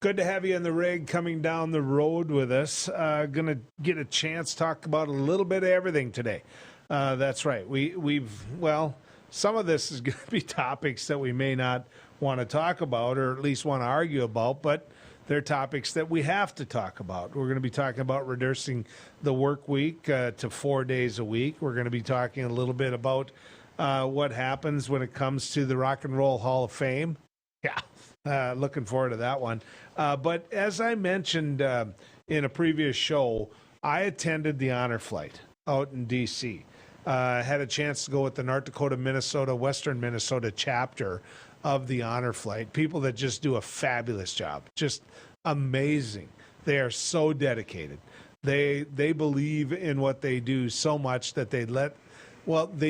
Good to have you in the rig coming down the road with us. Going to get a chance to talk about a little bit of everything today. That's right. Well, some of this is going to be topics that we may not want to talk about or at least want to argue about, but they're topics that we have to talk about. We're going to be talking about reducing the work week to 4 days a week. We're going to be talking a little bit about what happens when it comes to the Rock and Roll Hall of Fame. Yeah, looking forward to that one. But as I mentioned in a previous show, I attended the honor flight out in D.C. Had a chance to go with the North Dakota, Minnesota, Western Minnesota chapter of the honor flight. People that just do a fabulous job, just amazing. They are so dedicated. They believe in what they do so much that they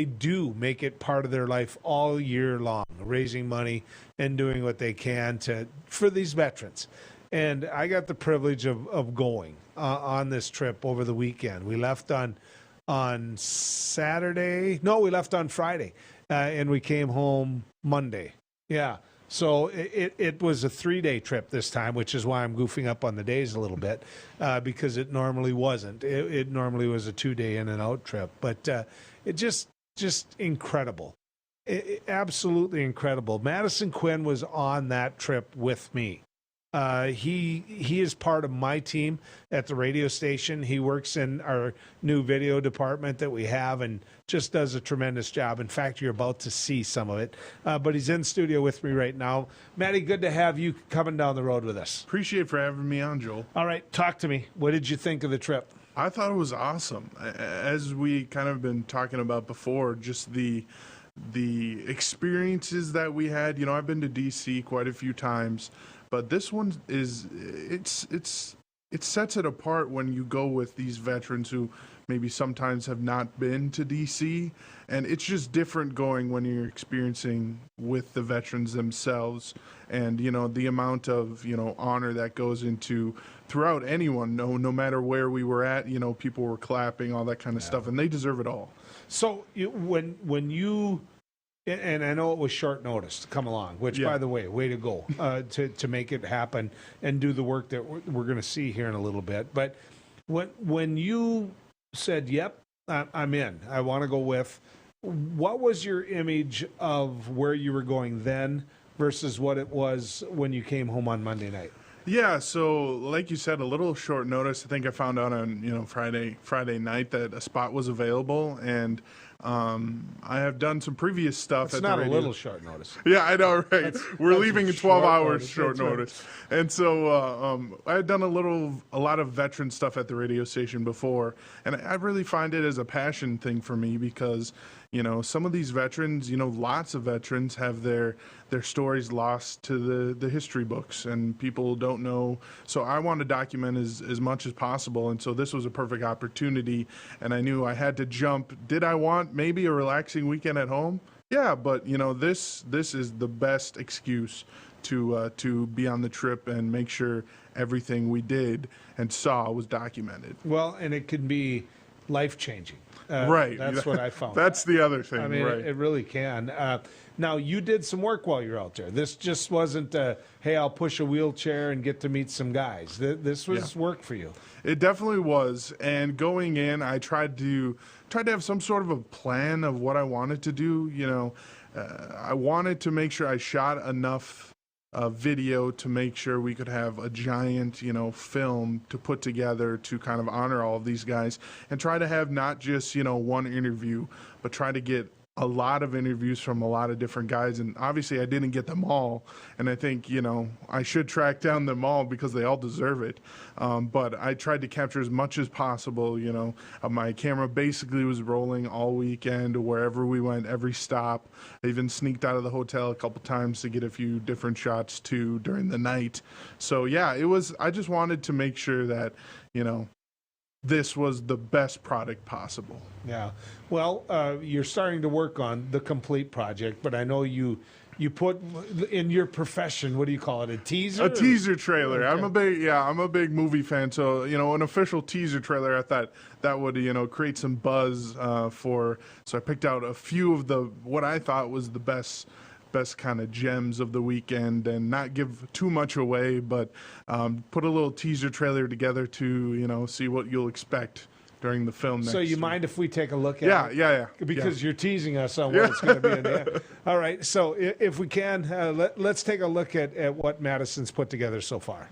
do make it part of their life all year long, raising money and doing what they can for these veterans. And I got the privilege of going on this trip over the weekend. We left on Saturday. No, we left on Friday, and we came home Monday. Yeah. So it was a 3-day trip this time, which is why I'm goofing up on the days a little bit, because it normally wasn't. It normally was a 2-day in and out trip, but it just incredible. Absolutely incredible. Madison Quinn was on that trip with me. He is part of my team at the radio station. He works in our new video department that we have and just does a tremendous job. In fact, you're about to see some of it. But he's in studio with me right now. Matty, good to have you coming down the road with us. Appreciate for having me on, Joel. All right, talk to me. What did you think of the trip? I thought it was awesome. As we kind of been talking about before, just the experiences that we had. You know, I've been to D.C. quite a few times, but this one it sets it apart when you go with these veterans who maybe sometimes have not been to D.C. And it's just different going when you're experiencing with the veterans themselves, and you know the amount of honor that goes into throughout anyone. No matter where we were at, people were clapping, all that kind of stuff, and they deserve it all. So when you, and I know it was short notice to come along, which by the way to go to make it happen and do the work that we're going to see here in a little bit. But when you said, "Yep, I'm in. I want to go with," what was your image of where you were going then versus what it was when you came home on Monday night? Yeah, so like you said, a little short notice. I think I found out on Friday night that a spot was available, and I have done some previous stuff. It's not a little short notice. Yeah, I know, right? We're leaving in 12 hours short notice. And so I had done a lot of veteran stuff at the radio station before, and I really find it as a passion thing for me because some of these veterans, lots of veterans have their stories lost to the history books, and people don't know. So I want to document as much as possible, and so this was a perfect opportunity, and I knew I had to jump. Did I want maybe a relaxing weekend at home? Yeah, but this is the best excuse to be on the trip and make sure everything we did and saw was documented. Well, and it can be life-changing. Right. That's what I found. That's the other thing. I mean, right. it really can. Now, you did some work while you're out there. This just wasn't, hey, I'll push a wheelchair and get to meet some guys. This was work for you. It definitely was. And going in, I tried to have some sort of a plan of what I wanted to do. I wanted to make sure I shot enough video to make sure we could have a giant, film to put together to kind of honor all of these guys and try to have not just, one interview, but try to get a lot of interviews from a lot of different guys. And obviously I didn't get them all. And I think, I should track down them all because they all deserve it. But I tried to capture as much as possible. My camera basically was rolling all weekend wherever we went, every stop. I even sneaked out of the hotel a couple times to get a few different shots too during the night. So yeah, I just wanted to make sure that, this was the best product possible. Yeah. Well, you're starting to work on the complete project, but I know you put in your profession, what do you call it? A teaser? A teaser trailer. Okay. I'm a big movie fan. So, an official teaser trailer, I thought that would, create some buzz so I picked out a few of what I thought was the best best kind of gems of the weekend and not give too much away, but put a little teaser trailer together to, see what you'll expect during the film next So you week. mind if we take a look at it? Yeah. Because you're teasing us on what it's going to be in the end. All right, so if we can, let's take a look at what Madison's put together so far.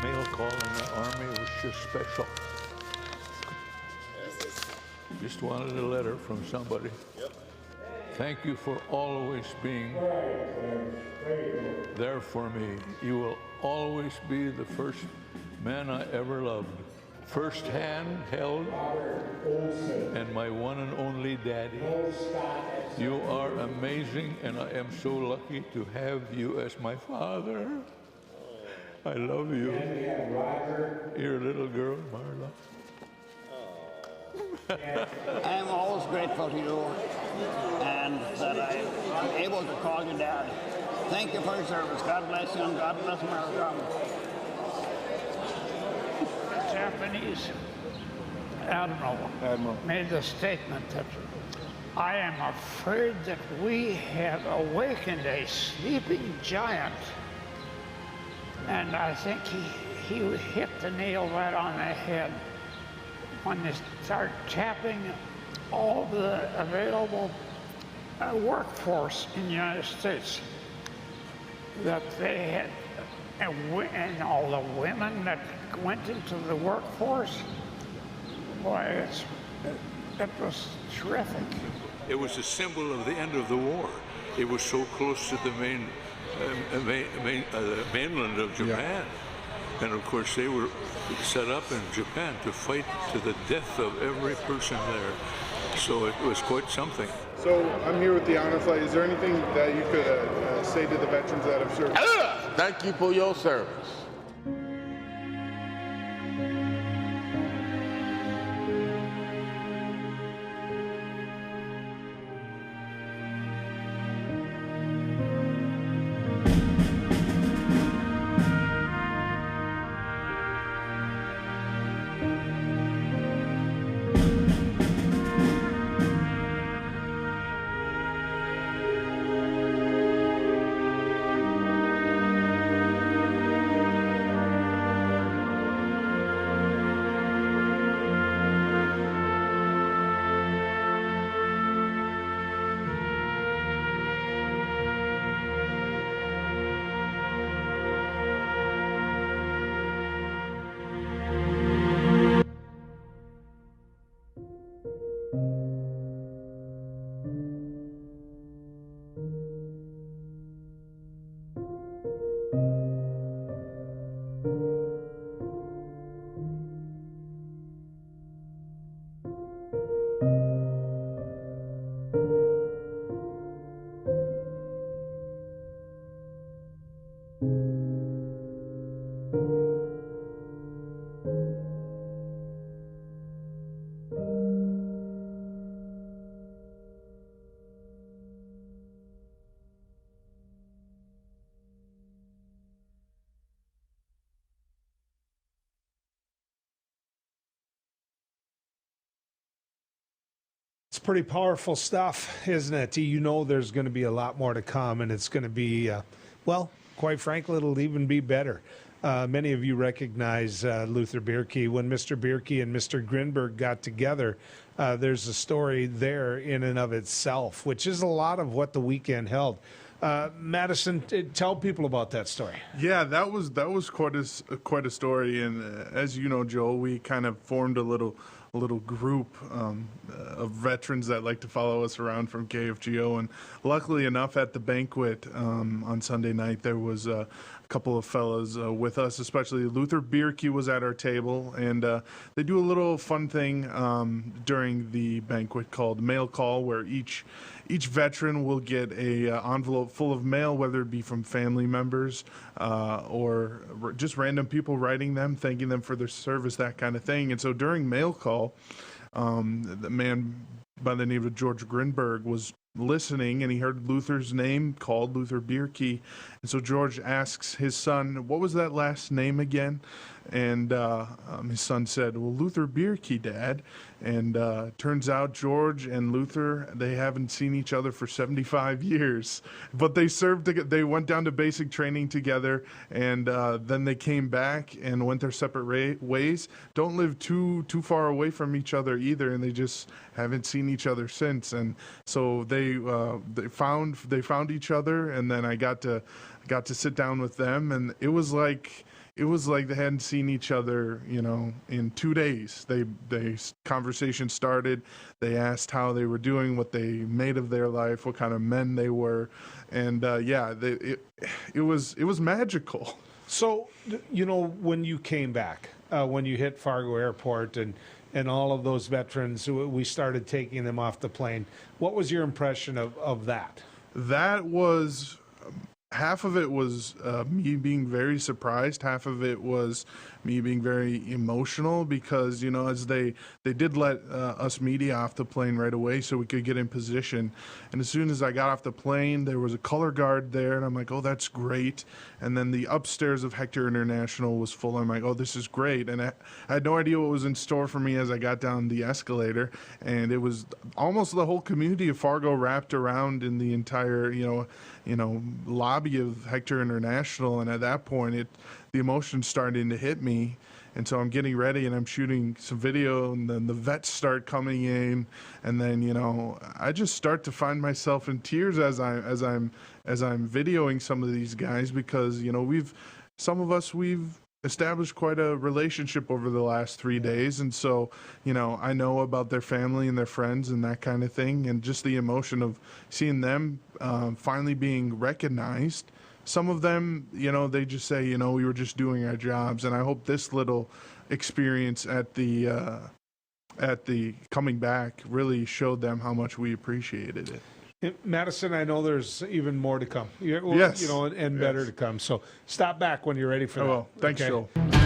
Mail call in the Army was just special. Just wanted a letter from somebody. Thank you for always being there for me. You will always be the first man I ever loved. First hand held and my one and only daddy. You are amazing and I am so lucky to have you as my father. I love you. Your little girl, Marla. I am always grateful to you and that I am able to call you Dad. Thank you for your service. God bless you and God bless America. Japanese admiral made the statement that I am afraid that we have awakened a sleeping giant. And I think he hit the nail right on the head when they start tapping all the available workforce in the United States that they had, and all the women that went into the workforce. Boy, it was terrific. It was a symbol of the end of the war. It was so close to the mainland of Japan. And of course they were set up in Japan to fight to the death of every person there. So it was quite something. So I'm here with the Honor Flight. Is there anything that you could say to the veterans that have served? Thank you for your service. It's pretty powerful stuff, isn't it? You know there's going to be a lot more to come, and it's going to be, well, quite frankly, it'll even be better. Many of you recognize Luther Bierke. When Mr. Bierke and Mr. Grinberg got together, there's a story there in and of itself, which is a lot of what the weekend held. Madison, tell people about that story. Yeah, that was quite a story, and as you know, Joel, we kind of formed a little group of veterans that like to follow us around from KFGO, and luckily enough, at the banquet on Sunday night, there was a couple of fellas with us, especially Luther Bierke was at our table, and they do a little fun thing during the banquet called Mail Call, where each veteran will get a envelope full of mail, whether it be from family members or just random people writing them, thanking them for their service, that kind of thing. And so during Mail Call, the man by the name of George Grinberg was listening, and he heard Luther's name called, Luther Bierke. And so George asks his son, what was that last name again? And his son said, well, Luther Bierke, Dad. And turns out George and Luther, they haven't seen each other for 75 years. But they served, they went down to basic training together, and then they came back and went their separate ways. Don't live too far away from each other either, and they just haven't seen each other since. And so they found each other, and then I got to sit down with them, and it was like they hadn't seen each other, in 2 days. They conversation started. They asked how they were doing, what they made of their life, what kind of men they were, and it was magical. So, when you came back, when you hit Fargo Airport and all of those veterans, we started taking them off the plane. What was your impression of that? That was, half of it was me being very surprised. Half of it was me being very emotional because, as they did let us media off the plane right away so we could get in position. And as soon as I got off the plane, there was a color guard there, and I'm like, oh, that's great. And then the upstairs of Hector International was full. I'm like, oh, this is great. And I had no idea what was in store for me as I got down the escalator. And it was almost the whole community of Fargo wrapped around in the entire, lobby of Hector International. And at that point, the emotion's starting to hit me. And so I'm getting ready and I'm shooting some video, and then the vets start coming in, and then I just start to find myself in tears as I'm videoing some of these guys, because we've established quite a relationship over the last 3 days, and so I know about their family and their friends and that kind of thing, and just the emotion of seeing them finally being recognized. Some of them, they just say, we were just doing our jobs. And I hope this little experience at the coming back really showed them how much we appreciated it. Madison, I know there's even more to come. Yes. And better to come. So stop back when you're ready for that. Well, thanks, okay? Joel.